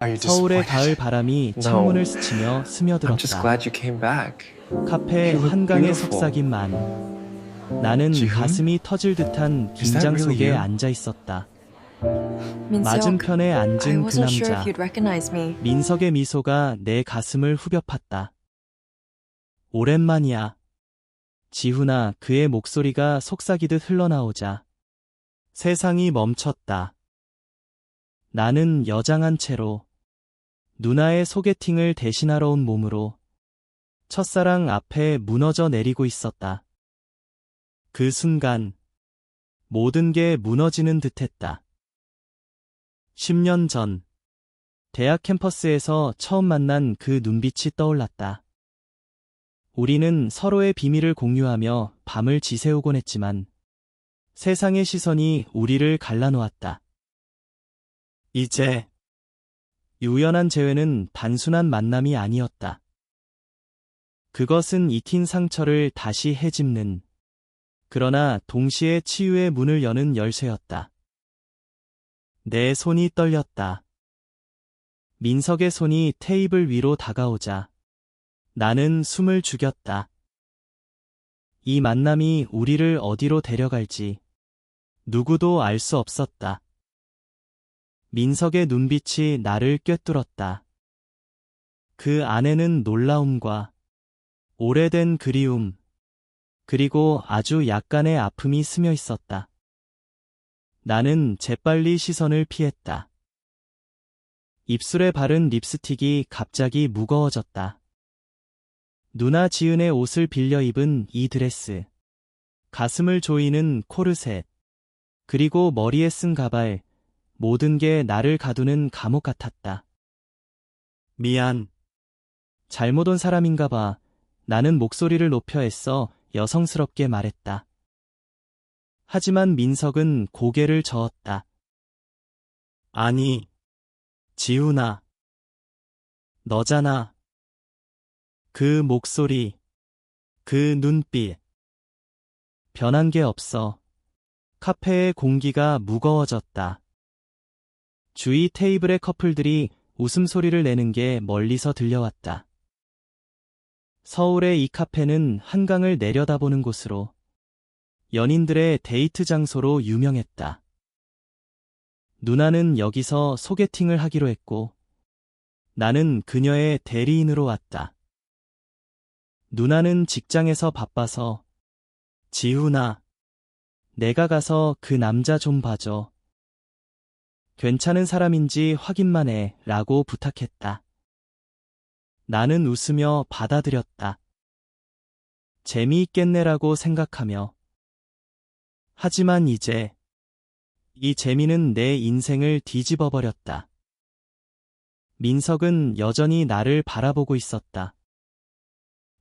Are you 서울의 가을 disappointed? 바람이 No. 창문을 스치며 I'm just 스며들었다. glad you came back. 카페 You look 한강에 beautiful. 속삭인 만. 나는 지훈? 가슴이 터질 듯한 Is that 긴장 really 속에 you? 앉아 있었다. 민석, 맞은편에 I 앉은 그 wasn't sure 남자. if you'd recognize me. 민석의 미소가 내 가슴을 후벼 팠다. 오랜만이야. 지훈아, 그의 목소리가 속삭이듯 흘러나오자 세상이 멈췄다. 나는 여장한 채로 누나의 소개팅을 대신하러 온 몸으로 첫사랑 앞에 무너져 내리고 있었다. 그 순간 모든 게 무너지는 듯했다. 10년 전 대학 캠퍼스에서 처음 만난 그 눈빛이 떠올랐다. 우리는 서로의 비밀을 공유하며 밤을 지새우곤 했지만 세상의 시선이 우리를 갈라놓았다. 이제 우연한 재회는 단순한 만남이 아니었다. 그것은 익힌 상처를 다시 헤집는, 그러나 동시에 치유의 문을 여는 열쇠였다. 내 손이 떨렸다. 민석의 손이 테이블 위로 다가오자 나는 숨을 죽였다. 이 만남이 우리를 어디로 데려갈지 누구도 알 수 없었다. 민석의 눈빛이 나를 꿰뚫었다. 그 안에는 놀라움과 오래된 그리움, 그리고 아주 약간의 아픔이 스며 있었다. 나는 재빨리 시선을 피했다. 입술에 바른 립스틱이 갑자기 무거워졌다. 누나 지은의 옷을 빌려 입은 이 드레스, 가슴을 조이는 코르셋, 그리고 머리에 쓴 가발, 모든 게 나를 가두는 감옥 같았다. 미안. 잘못 온 사람인가 봐. 나는 목소리를 높여 애써 여성스럽게 말했다. 하지만 민석은 고개를 저었다. 아니, 지훈아. 너잖아. 그 목소리, 그 눈빛. 변한 게 없어. 카페의 공기가 무거워졌다. 주위 테이블의 커플들이 웃음소리를 내는 게 멀리서 들려왔다. 서울의 이 카페는 한강을 내려다보는 곳으로, 연인들의 데이트 장소로 유명했다. 누나는 여기서 소개팅을 하기로 했고, 나는 그녀의 대리인으로 왔다. 누나는 직장에서 바빠서, 지훈아, 내가 가서 그 남자 좀 봐줘. 괜찮은 사람인지 확인만 해 라고 부탁했다. 나는 웃으며 받아들였다. 재미있겠네라고 생각하며. 하지만 이제 이 재미는 내 인생을 뒤집어 버렸다. 민석은 여전히 나를 바라보고 있었다.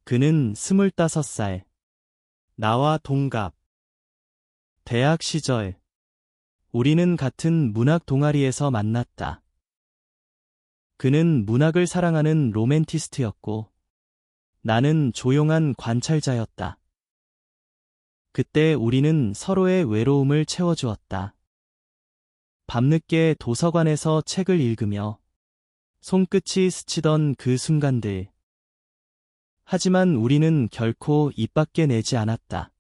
그는 25살, 나와 동갑. 대학 시절 우리는 같은 문학 동아리에서 만났다. 그는 문학을 사랑하는 로맨티스트였고 나는 조용한 관찰자였다. 그때 우리는 서로의 외로움을 채워주었다. 밤늦게 도서관에서 책을 읽으며 손끝이 스치던 그 순간들. 하지만 우리는 결코 입 밖에 내지 않았다.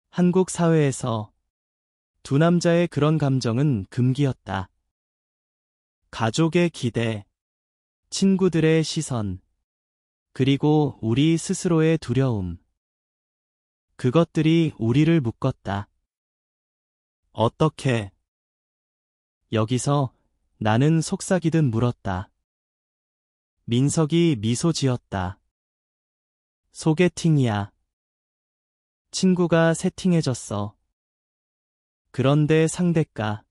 한국 사회에서 두 남자의 그런 감정은 금기였다. 가족의 기대, 친구들의 시선, 그리고 우리 스스로의 두려움. 그것들이 우리를 묶었다. 어떻게? 여기서 나는 속삭이듯 물었다. 민석이 미소 지었다. 소개팅이야. 친구가 세팅해줬어. 그런데 상대가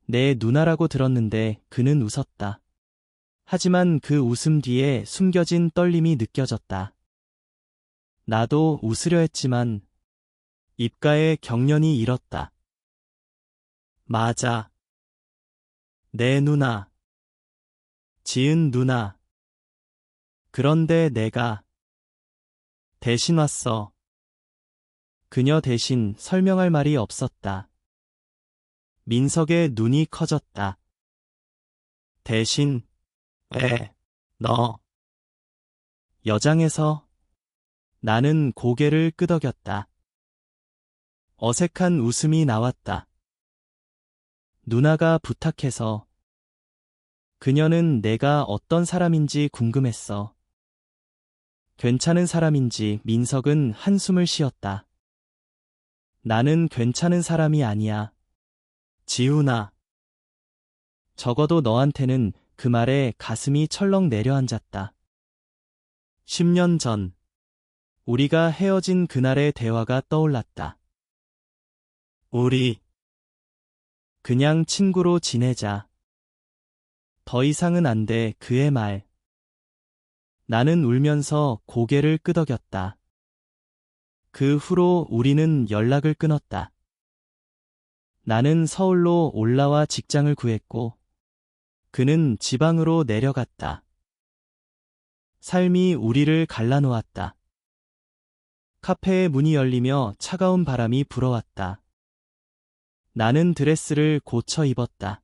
내 누나라고 들었는데 그는 웃었다. 하지만 그 웃음 뒤에 숨겨진 떨림이 느껴졌다. 나도 웃으려 했지만 입가에 경련이 일었다. 맞아. 내 누나. 지은 누나. 그런데 내가 대신 왔어. 그녀 대신 설명할 말이 없었다. 민석의 눈이 커졌다. 대신, 너. 여장에서 나는 고개를 끄덕였다. 어색한 웃음이 나왔다. 누나가 부탁해서. 그녀는 내가 어떤 사람인지 궁금했어. 괜찮은 사람인지. 민석은 한숨을 쉬었다. 나는 괜찮은 사람이 아니야. 지훈아. 적어도 너한테는. 그 말에 가슴이 철렁 내려앉았다. 10년 전, 우리가 헤어진 그날의 대화가 떠올랐다. 우리 그냥 친구로 지내자. 더 이상은 안 돼. 그의 말. 나는 울면서 고개를 끄덕였다. 그 후로 우리는 연락을 끊었다. 나는 서울로 올라와 직장을 구했고, 그는 지방으로 내려갔다. 삶이 우리를 갈라놓았다. 카페의 문이 열리며 차가운 바람이 불어왔다. 나는 드레스를 고쳐 입었다.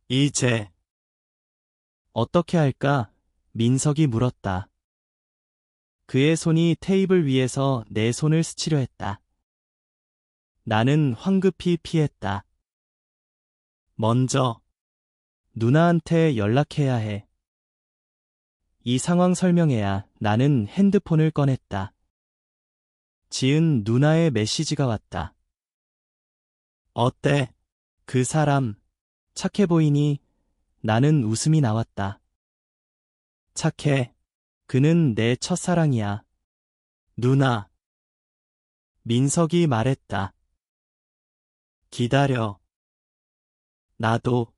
이제 어떻게 할까? 민석이 물었다. 그의 손이 테이블 위에서 내 손을 스치려 했다. 나는 황급히 피했다. 먼저 누나한테 연락해야 해. 이 상황 설명해야. 나는 핸드폰을 꺼냈다. 지은 누나의 메시지가 왔다. 어때? 그 사람 착해 보이니? 나는 웃음이 나왔다. 착해. 그는 내 첫사랑이야. 누나. 민석이 말했다. 기다려. 나도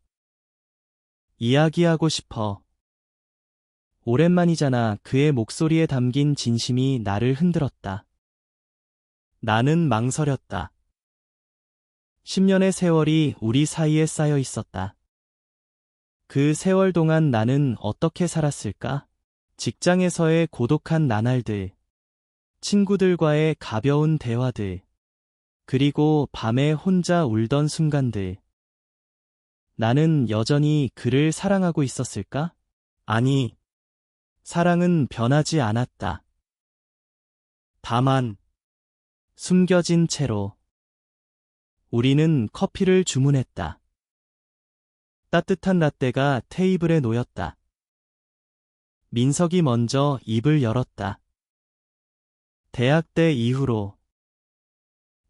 이야기하고 싶어. 오랜만이잖아. 그의 목소리에 담긴 진심이 나를 흔들었다. 나는 망설였다. 10년의 세월이 우리 사이에 쌓여 있었다. 그 세월 동안 나는 어떻게 살았을까? 직장에서의 고독한 나날들, 친구들과의 가벼운 대화들, 그리고 밤에 혼자 울던 순간들. 나는 여전히 그를 사랑하고 있었을까? 아니, 사랑은 변하지 않았다. 다만, 숨겨진 채로. 우리는 커피를 주문했다. 따뜻한 라떼가 테이블에 놓였다. 민석이 먼저 입을 열었다. 대학 때 이후로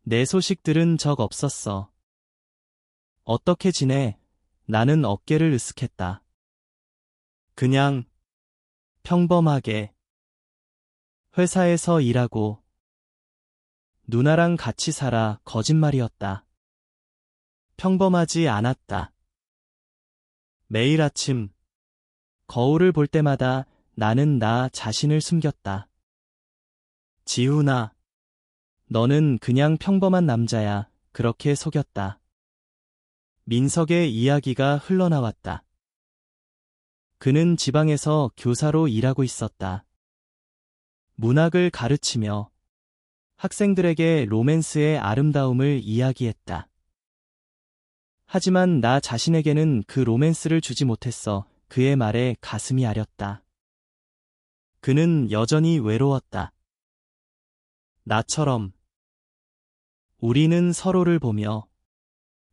내 소식 들은 적 없었어. 어떻게 지내? 나는 어깨를 으쓱했다. 그냥 평범하게 회사에서 일하고 누나랑 같이 살아. 거짓말이었다. 평범하지 않았다. 매일 아침 거울을 볼 때마다 나는 나 자신을 숨겼다. 지훈아, 너는 그냥 평범한 남자야. 그렇게 속였다. 민석의 이야기가 흘러나왔다. 그는 지방에서 교사로 일하고 있었다. 문학을 가르치며 학생들에게 로맨스의 아름다움을 이야기했다. 하지만 나 자신에게는 그 로맨스를 주지 못했어. 그의 말에 가슴이 아렸다. 그는 여전히 외로웠다. 나처럼. 우리는 서로를 보며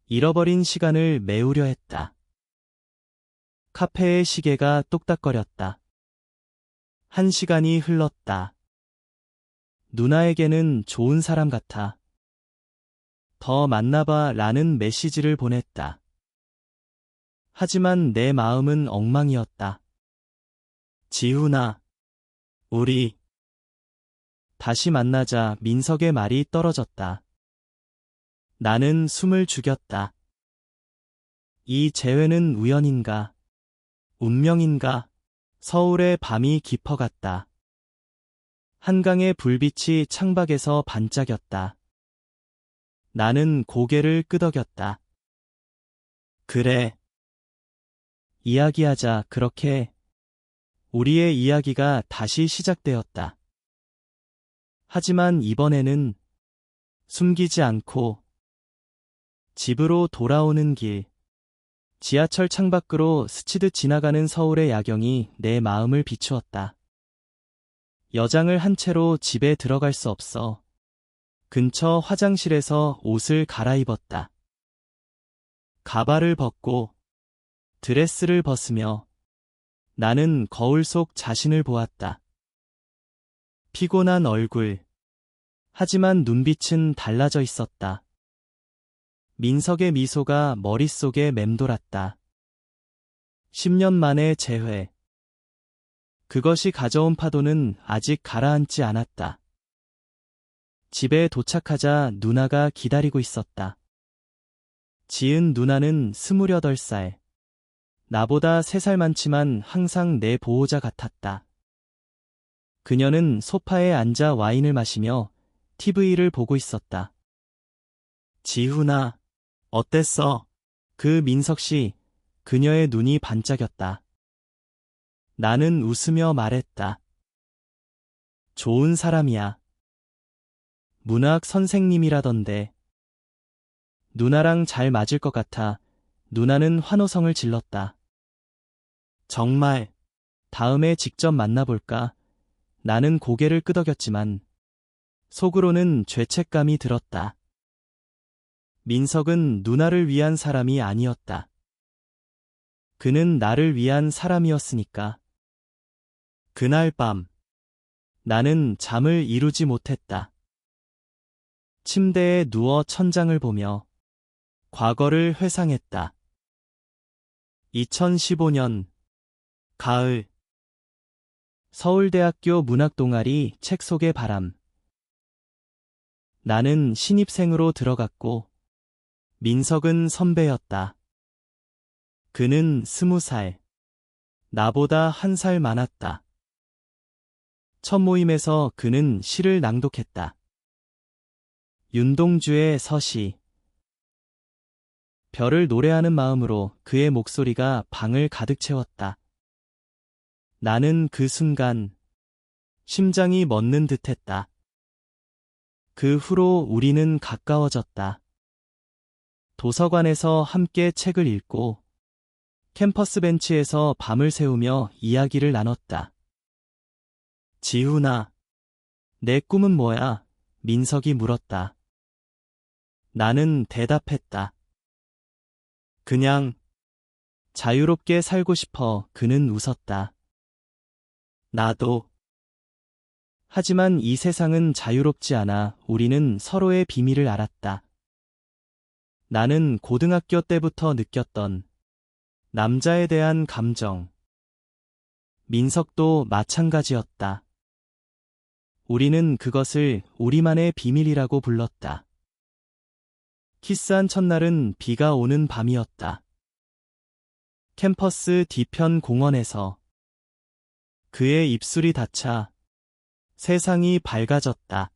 잃어버린 시간을 메우려 했다. 카페의 시계가 똑딱거렸다. 1시간이 흘렀다. 누나에게는 좋은 사람 같아. 더 만나봐 라는 메시지를 보냈다. 하지만 내 마음은 엉망이었다. 지훈아, 우리 다시 만나자. 민석의 말이 떨어졌다. 나는 숨을 죽였다. 이 재회는 우연인가? 운명인가? 서울의 밤이 깊어갔다. 한강의 불빛이 창밖에서 반짝였다. 나는 고개를 끄덕였다. 그래. 이야기하자. 그렇게 우리의 이야기가 다시 시작되었다. 하지만 이번에는 숨기지 않고 집으로 돌아오는 길, 지하철 창밖으로 스치듯 지나가는 서울의 야경이 내 마음을 비추었다. 여장을 한 채로 집에 들어갈 수 없어 근처 화장실에서 옷을 갈아입었다. 가발을 벗고 드레스를 벗으며 나는 거울 속 자신을 보았다. 피곤한 얼굴. 하지만 눈빛은 달라져 있었다. 민석의 미소가 머릿속에 맴돌았다. 10년 만의 재회. 그것이 가져온 파도는 아직 가라앉지 않았다. 집에 도착하자 누나가 기다리고 있었다. 지은 누나는 28살. 나보다 3살 많지만 항상 내 보호자 같았다. 그녀는 소파에 앉아 와인을 마시며 TV를 보고 있었다. 지훈아, 어땠어? 그 민석 씨, 그녀의 눈이 반짝였다. 나는 웃으며 말했다. 좋은 사람이야. 문학 선생님이라던데. 누나랑 잘 맞을 것 같아. 누나는 환호성을 질렀다. 정말, 다음에 직접 만나볼까? 나는 고개를 끄덕였지만 속으로는 죄책감이 들었다. 민석은 누나를 위한 사람이 아니었다. 그는 나를 위한 사람이었으니까. 그날 밤, 나는 잠을 이루지 못했다. 침대에 누워 천장을 보며 과거를 회상했다. 2015년 가을. 서울대학교 문학동아리 책 속의 바람. 나는 신입생으로 들어갔고 민석은 선배였다. 그는 20살. 나보다 1살 많았다. 첫 모임에서 그는 시를 낭독했다. 윤동주의 서시. 별을 노래하는 마음으로 그의 목소리가 방을 가득 채웠다. 나는 그 순간 심장이 멎는 듯했다. 그 후로 우리는 가까워졌다. 도서관에서 함께 책을 읽고 캠퍼스 벤치에서 밤을 새우며 이야기를 나눴다. 지훈아, 내 꿈은 뭐야? 민석이 물었다. 나는 대답했다. 그냥 자유롭게 살고 싶어. 그는 웃었다. 나도. 하지만 이 세상은 자유롭지 않아. 우리는 서로의 비밀을 알았다. 나는 고등학교 때부터 느꼈던 남자에 대한 감정. 민석도 마찬가지였다. 우리는 그것을 우리만의 비밀이라고 불렀다. 키스한 첫날은 비가 오는 밤이었다. 캠퍼스 뒤편 공원에서 그의 입술이 닿자 세상이 밝아졌다.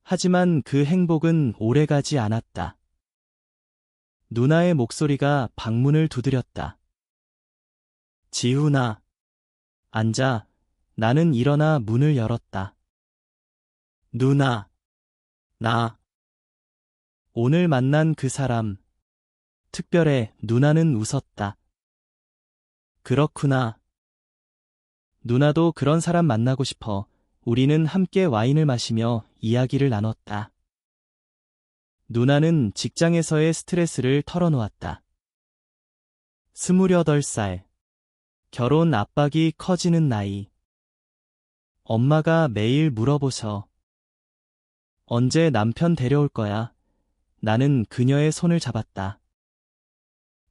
하지만 그 행복은 오래가지 않았다. 누나의 목소리가 방문을 두드렸다. 지훈아, 앉아. 나는 일어나 문을 열었다. 누나, 나. 오늘 만난 그 사람. 특별해. 누나는 웃었다. 그렇구나. 누나도 그런 사람 만나고 싶어. 우리는 함께 와인을 마시며 이야기를 나눴다. 누나는 직장에서의 스트레스를 털어놓았다. 28살. 결혼 압박이 커지는 나이. 엄마가 매일 물어보셔. 언제 남편 데려올 거야? 나는 그녀의 손을 잡았다.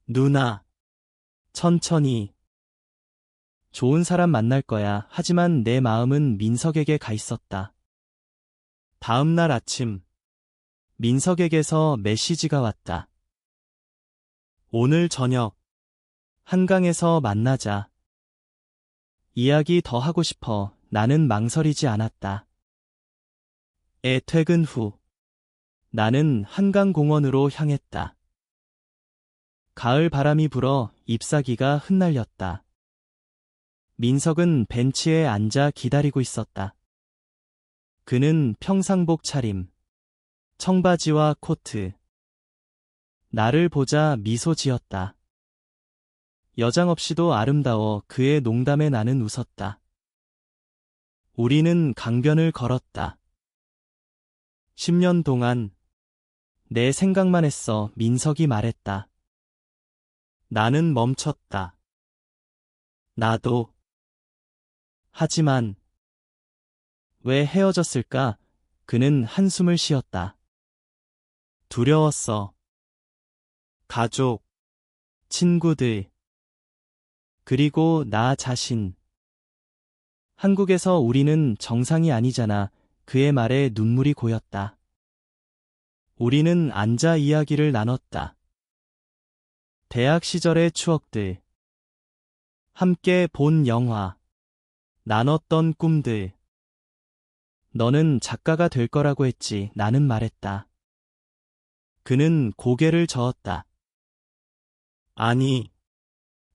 누나, 천천히. 좋은 사람 만날 거야. 하지만 내 마음은 민석에게 가 있었다. 다음 날 아침, 민석에게서 메시지가 왔다. 오늘 저녁, 한강에서 만나자. 이야기 더 하고 싶어. 나는 망설이지 않았다. 퇴근 후, 나는 한강공원으로 향했다. 가을 바람이 불어 잎사귀가 흩날렸다. 민석은 벤치에 앉아 기다리고 있었다. 그는 평상복 차림, 청바지와 코트. 나를 보자 미소 지었다. 여장 없이도 아름다워 그의 농담에 나는 웃었다. 우리는 강변을 걸었다. 10년 동안 내 생각만 했어. 민석이 말했다. 나는 멈췄다. 나도. 하지만 왜 헤어졌을까? 그는 한숨을 쉬었다. 두려웠어. 가족, 친구들, 그리고 나 자신. 한국에서 우리는 정상이 아니잖아. 그의 말에 눈물이 고였다. 우리는 앉아 이야기를 나눴다. 대학 시절의 추억들, 함께 본 영화, 나눴던 꿈들. 너는 작가가 될 거라고 했지. 나는 말했다. 그는 고개를 저었다. 아니,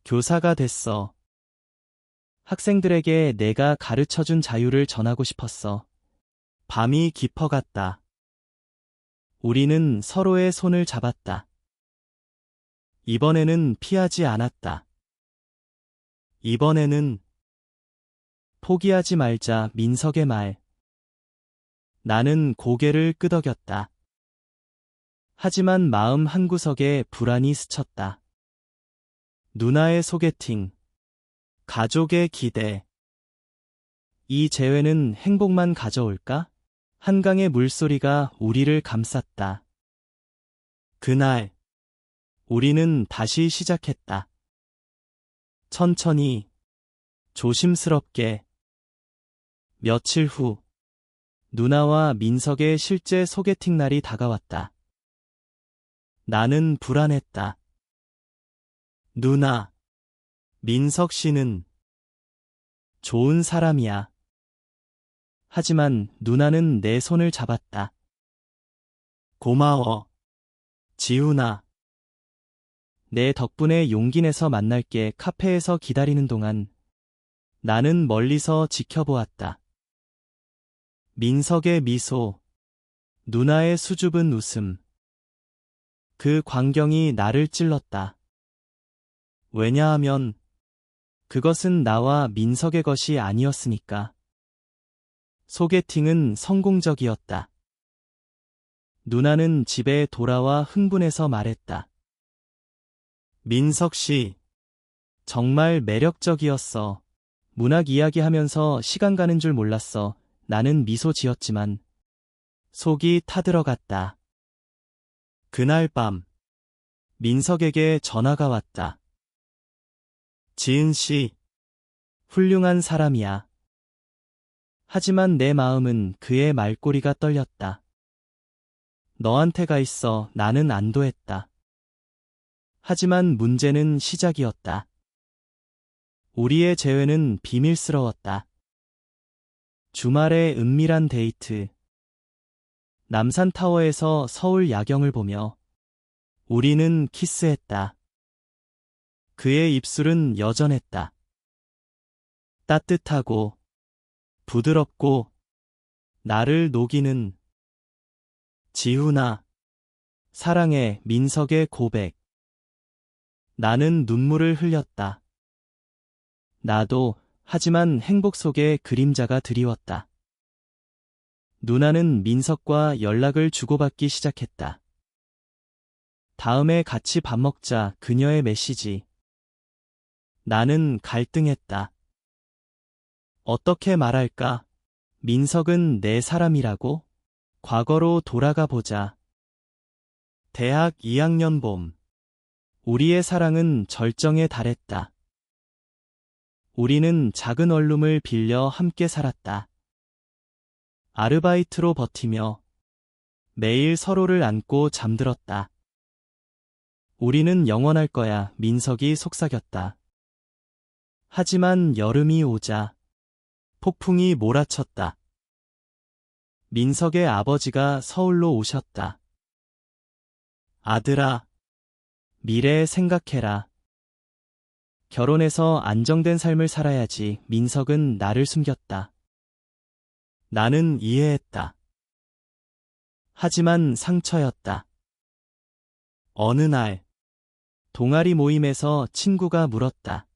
교사가 됐어. 학생들에게 내가 가르쳐준 자유를 전하고 싶었어. 밤이 깊어갔다. 우리는 서로의 손을 잡았다. 이번에는 피하지 않았다. 이번에는 포기하지 말자. 민석의 말. 나는 고개를 끄덕였다. 하지만 마음 한구석에 불안이 스쳤다. 누나의 소개팅, 가족의 기대. 이 재회는 행복만 가져올까? 한강의 물소리가 우리를 감쌌다. 그날, 우리는 다시 시작했다. 천천히, 조심스럽게. 며칠 후, 누나와 민석의 실제 소개팅 날이 다가왔다. 나는 불안했다. 누나, 민석 씨는 좋은 사람이야. 하지만 누나는 내 손을 잡았다. 고마워, 지훈아. 내 덕분에 용기 내서 만날게. 카페에서 기다리는 동안 나는 멀리서 지켜보았다. 민석의 미소, 누나의 수줍은 웃음. 그 광경이 나를 찔렀다. 왜냐하면 그것은 나와 민석의 것이 아니었으니까. 소개팅은 성공적이었다. 누나는 집에 돌아와 흥분해서 말했다. 민석 씨, 정말 매력적이었어. 문학 이야기하면서 시간 가는 줄 몰랐어. 나는 미소 지었지만 속이 타들어갔다. 그날 밤, 민석에게 전화가 왔다. 지은 씨, 훌륭한 사람이야. 하지만 내 마음은 그의 말꼬리가 떨렸다. 너한테 가 있어. 나는 안도했다. 하지만 문제는 시작이었다. 우리의 재회는 비밀스러웠다. 주말의 은밀한 데이트. 남산타워에서 서울 야경을 보며 우리는 키스했다. 그의 입술은 여전했다. 따뜻하고 부드럽고 나를 녹이는. 지훈아, 사랑해. 민석의 고백. 나는 눈물을 흘렸다. 나도. 하지만 행복 속에 그림자가 드리웠다. 누나는 민석과 연락을 주고받기 시작했다. 다음에 같이 밥 먹자. 그녀의 메시지. 나는 갈등했다. 어떻게 말할까? 민석은 내 사람이라고? 과거로 돌아가 보자. 대학 2학년 봄. 우리의 사랑은 절정에 달했다. 우리는 작은 원룸을 빌려 함께 살았다. 아르바이트로 버티며 매일 서로를 안고 잠들었다. 우리는 영원할 거야. 민석이 속삭였다. 하지만 여름이 오자 폭풍이 몰아쳤다. 민석의 아버지가 서울로 오셨다. 아들아, 미래 생각해라. 결혼해서 안정된 삶을 살아야지. 민석은 나를 숨겼다. 나는 이해했다. 하지만 상처였다. 어느 날, 동아리 모임에서 친구가 물었다.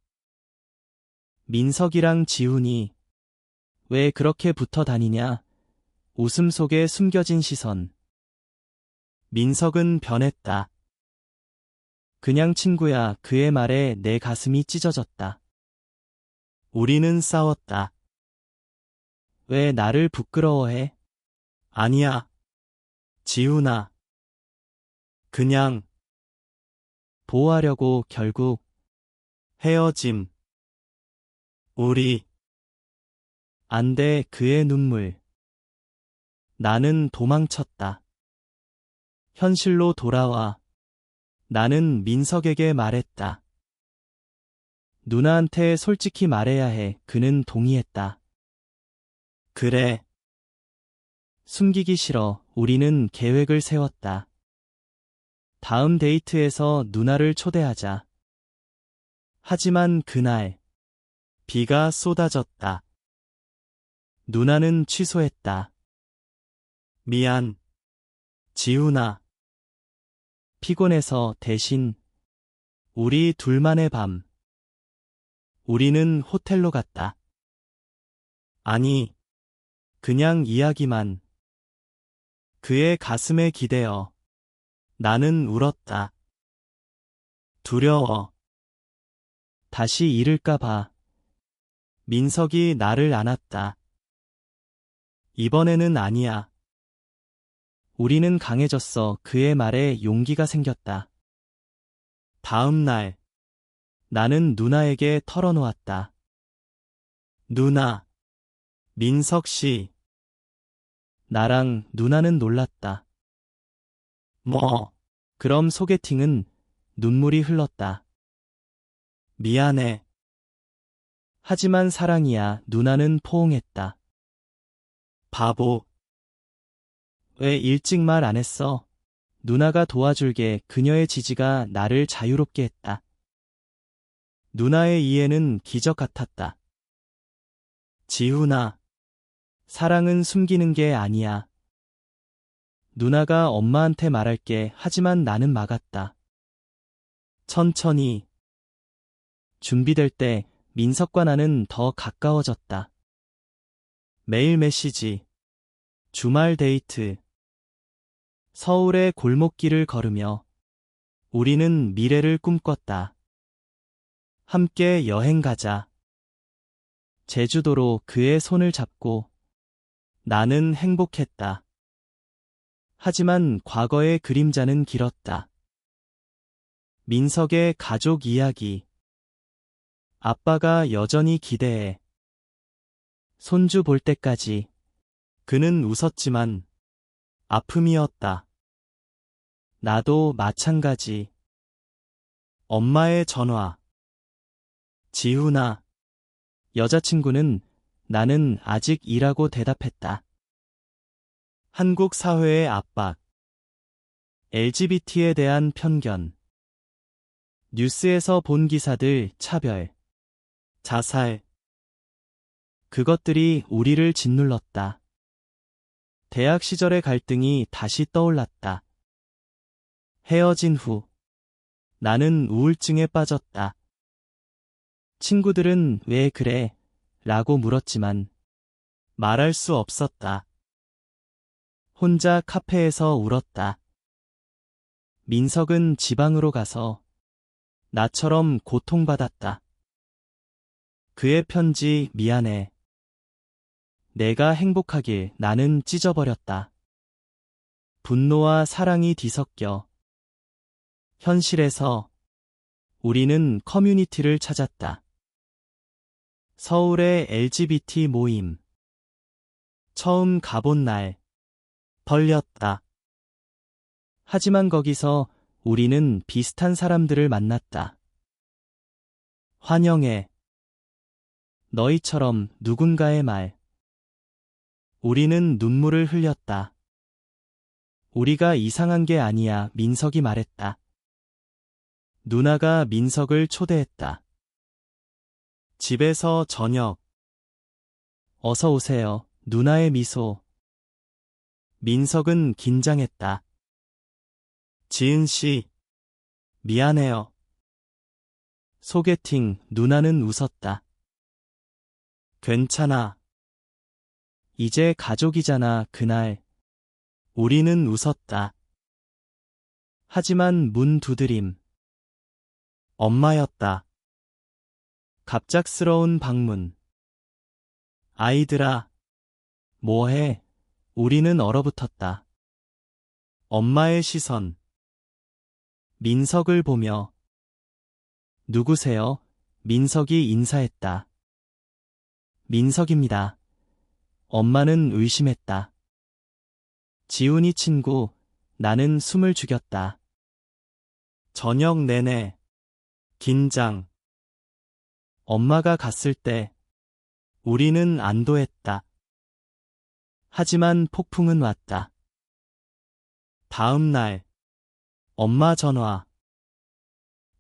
민석이랑 지훈이 왜 그렇게 붙어 다니냐? 웃음 속에 숨겨진 시선. 민석은 변했다. 그냥 친구야. 그의 말에 내 가슴이 찢어졌다. 우리는 싸웠다. 왜 나를 부끄러워해? 아니야, 지훈아. 그냥 보호하려고. 결국 헤어짐. 우리 안 돼. 그의 눈물. 나는 도망쳤다. 현실로 돌아와. 나는 민석에게 말했다. 누나한테 솔직히 말해야 해. 그는 동의했다. 그래. 숨기기 싫어. 우리는 계획을 세웠다. 다음 데이트에서 누나를 초대하자. 하지만 그날 비가 쏟아졌다. 누나는 취소했다. 미안, 지훈아. 피곤해서. 대신 우리 둘만의 밤. 우리는 호텔로 갔다. 아니, 그냥 이야기만. 그의 가슴에 기대어 나는 울었다. 두려워. 다시 잃을까봐. 민석이 나를 안았다. 이번에는 아니야. 우리는 강해졌어. 그의 말에 용기가 생겼다. 다음 날, 나는 누나에게 털어놓았다. 누나, 민석 씨. 나랑. 누나는 놀랐다. 뭐? 그럼 소개팅은? 눈물이 흘렀다. 미안해. 하지만 사랑이야. 누나는 포옹했다. 바보. 왜 일찍 말 안 했어? 누나가 도와줄게. 그녀의 지지가 나를 자유롭게 했다. 누나의 이해는 기적 같았다. 지훈아, 사랑은 숨기는 게 아니야. 누나가 엄마한테 말할게. 하지만 나는 막았다. 천천히. 준비될 때 민석과 나는 더 가까워졌다. 매일 메시지, 주말 데이트. 서울의 골목길을 걸으며 우리는 미래를 꿈꿨다. 함께 여행 가자. 제주도로. 그의 손을 잡고 나는 행복했다. 하지만 과거의 그림자는 길었다. 민석의 가족 이야기. 아빠가 여전히 기대해. 손주 볼 때까지. 그는 웃었지만 아픔이었다. 나도 마찬가지. 엄마의 전화. 지훈아. 여자친구는? 나는 아직 일하고 대답했다. 한국 사회의 압박. LGBT에 대한 편견. 뉴스에서 본 기사들. 차별. 자살. 그것들이 우리를 짓눌렀다. 대학 시절의 갈등이 다시 떠올랐다. 헤어진 후 나는 우울증에 빠졌다. 친구들은 왜 그래? 라고 물었지만 말할 수 없었다. 혼자 카페에서 울었다. 민석은 지방으로 가서 나처럼 고통받았다. 그의 편지. 미안해. 내가 행복하길. 나는 찢어버렸다. 분노와 사랑이 뒤섞여. 현실에서 우리는 커뮤니티를 찾았다. 서울의 LGBT 모임. 처음 가본 날 벌렸다. 하지만 거기서 우리는 비슷한 사람들을 만났다. 환영해. 너희처럼. 누군가의 말. 우리는 눈물을 흘렸다. 우리가 이상한 게 아니야. 민석이 말했다. 누나가 민석을 초대했다. 집에서 저녁. 어서 오세요. 누나의 미소. 민석은 긴장했다. 지은 씨, 미안해요. 소개팅, 누나는 웃었다. 괜찮아. 이제 가족이잖아. 그날 우리는 웃었다. 하지만 문 두드림. 엄마였다. 갑작스러운 방문. 아이들아, 뭐해? 우리는 얼어붙었다. 엄마의 시선. 민석을 보며. 누구세요? 민석이 인사했다. 민석입니다. 엄마는 의심했다. 지훈이 친구, 나는 숨을 죽였다. 저녁 내내 긴장. 엄마가 갔을 때 우리는 안도했다. 하지만 폭풍은 왔다. 다음 날 엄마 전화.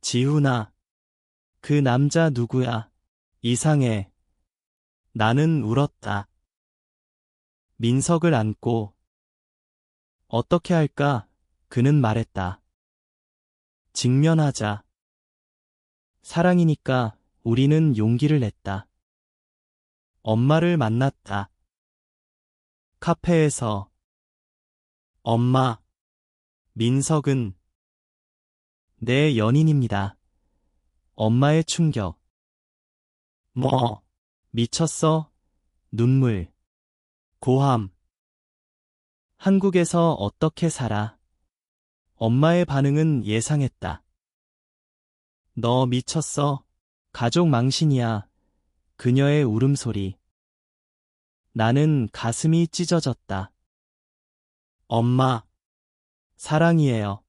지훈아, 그 남자 누구야? 이상해. 나는 울었다. 민석을 안고 어떻게 할까? 그는 말했다. 직면하자. 사랑이니까 우리는 용기를 냈다. 엄마를 만났다. 카페에서. 엄마, 민석은 내 연인입니다. 엄마의 충격. 뭐, 미쳤어? 눈물. 고함. 한국에서 어떻게 살아? 엄마의 반응은 예상했다. 너 미쳤어? 가족 망신이야. 그녀의 울음소리. 나는 가슴이 찢어졌다. 엄마, 사랑이에요.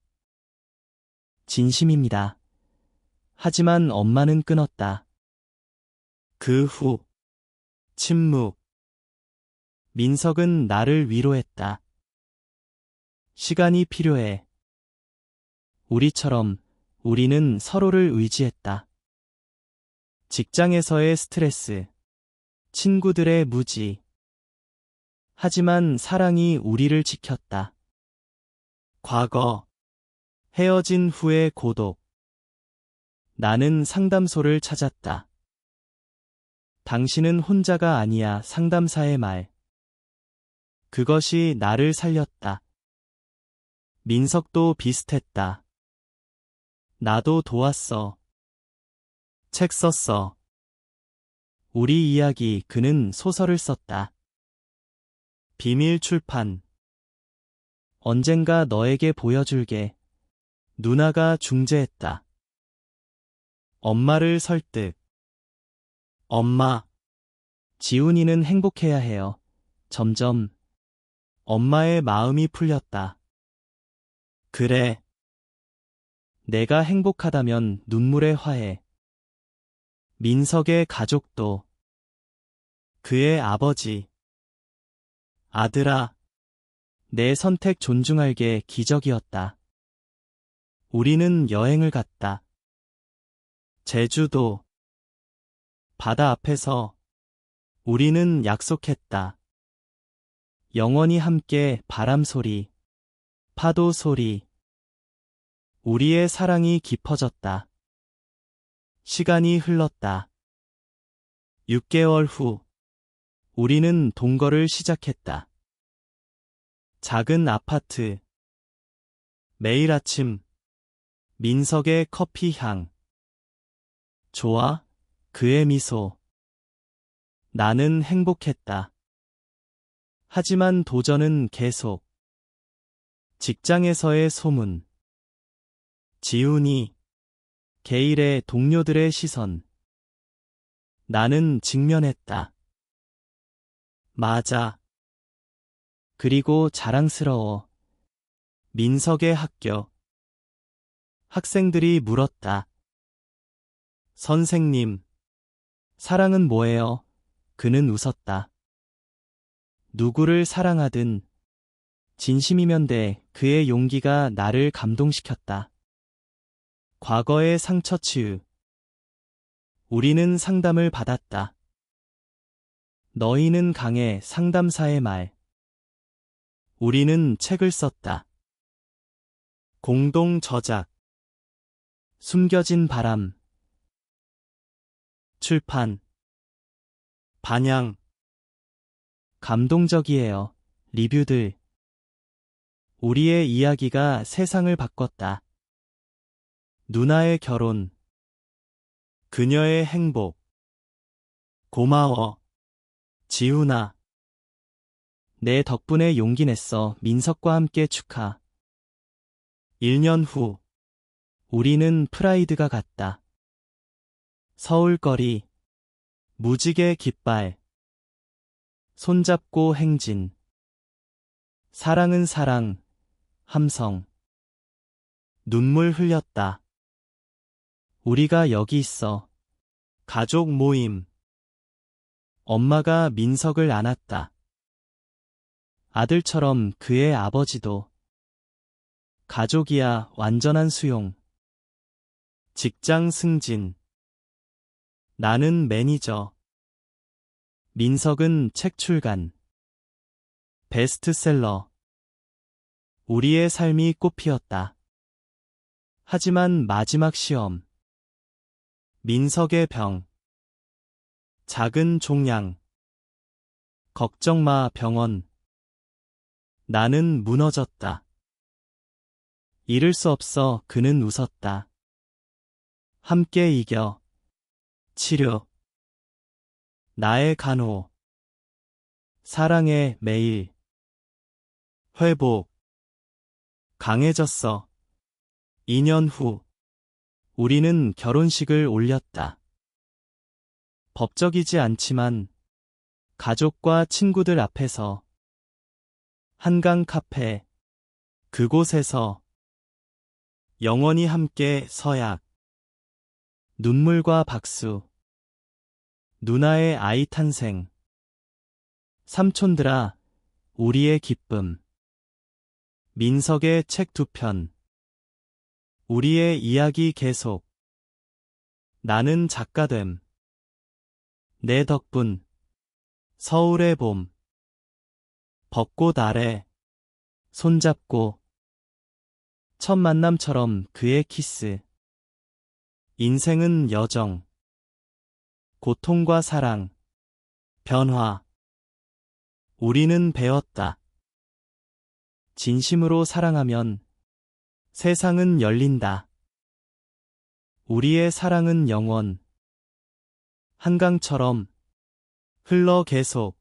진심입니다. 하지만 엄마는 끊었다. 그 후, 침묵. 민석은 나를 위로했다. 시간이 필요해. 우리처럼 우리는 서로를 의지했다. 직장에서의 스트레스, 친구들의 무지. 하지만 사랑이 우리를 지켰다. 과거, 헤어진 후의 고독. 나는 상담소를 찾았다. 당신은 혼자가 아니야. 상담사의 말. 그것이 나를 살렸다. 민석도 비슷했다. 나도 도왔어. 책 썼어. 우리 이야기. 그는 소설을 썼다. 비밀 출판. 언젠가 너에게 보여줄게. 누나가 중재했다. 엄마를 설득. 엄마, 지훈이는 행복해야 해요. 점점 엄마의 마음이 풀렸다. 그래. 내가 행복하다면 눈물의 화해. 민석의 가족도. 그의 아버지. 아들아, 내 선택 존중할게. 기적이었다. 우리는 여행을 갔다. 제주도. 바다 앞에서 우리는 약속했다. 영원히 함께. 바람 소리, 파도 소리. 우리의 사랑이 깊어졌다. 시간이 흘렀다. 6개월 후, 우리는 동거를 시작했다. 작은 아파트. 매일 아침, 민석의 커피 향. 좋아? 그의 미소. 나는 행복했다. 하지만 도전은 계속. 직장에서의 소문. 지훈이. 게일의 동료들의 시선. 나는 직면했다. 맞아. 그리고 자랑스러워. 민석의 학교. 학생들이 물었다. 선생님, 사랑은 뭐예요? 그는 웃었다. 누구를 사랑하든 진심이면 돼. 그의 용기가 나를 감동시켰다. 과거의 상처 치유. 우리는 상담을 받았다. 너희는 강해. 상담사의 말. 우리는 책을 썼다. 공동 저작. 숨겨진 바람. 출판. 반향. 감동적이에요. 리뷰들. 우리의 이야기가 세상을 바꿨다. 누나의 결혼. 그녀의 행복. 고마워. 지훈아. 내 덕분에 용기 냈어. 민석과 함께 축하. 1년 후. 우리는 프라이드가 갔다. 서울거리. 무지개 깃발. 손잡고 행진. 사랑은 사랑. 함성. 눈물 흘렸다. 우리가 여기 있어. 가족 모임. 엄마가 민석을 안았다. 아들처럼 그의 아버지도. 가족이야 완전한 수용. 직장 승진. 나는 매니저. 민석은 책 출간. 베스트셀러. 우리의 삶이 꽃피었다. 하지만 마지막 시험. 민석의 병. 작은 종양. 걱정 마 병원. 나는 무너졌다. 잃을 수 없어. 그는 웃었다. 함께 이겨. 치료. 나의 간호. 사랑해 매일. 회복. 강해졌어. 2년 후. 우리는 결혼식을 올렸다. 법적이지 않지만 가족과 친구들 앞에서. 한강 카페. 그곳에서. 영원히 함께 서약. 눈물과 박수. 누나의 아이 탄생. 삼촌들아, 우리의 기쁨. 민석의 책 2편. 우리의 이야기 계속. 나는 작가됨. 내 덕분. 서울의 봄. 벚꽃 아래. 손잡고. 첫 만남처럼 그의 키스. 인생은 여정. 고통과 사랑. 변화. 우리는 배웠다. 진심으로 사랑하면 세상은 열린다. 우리의 사랑은 영원. 한강처럼 흘러 계속.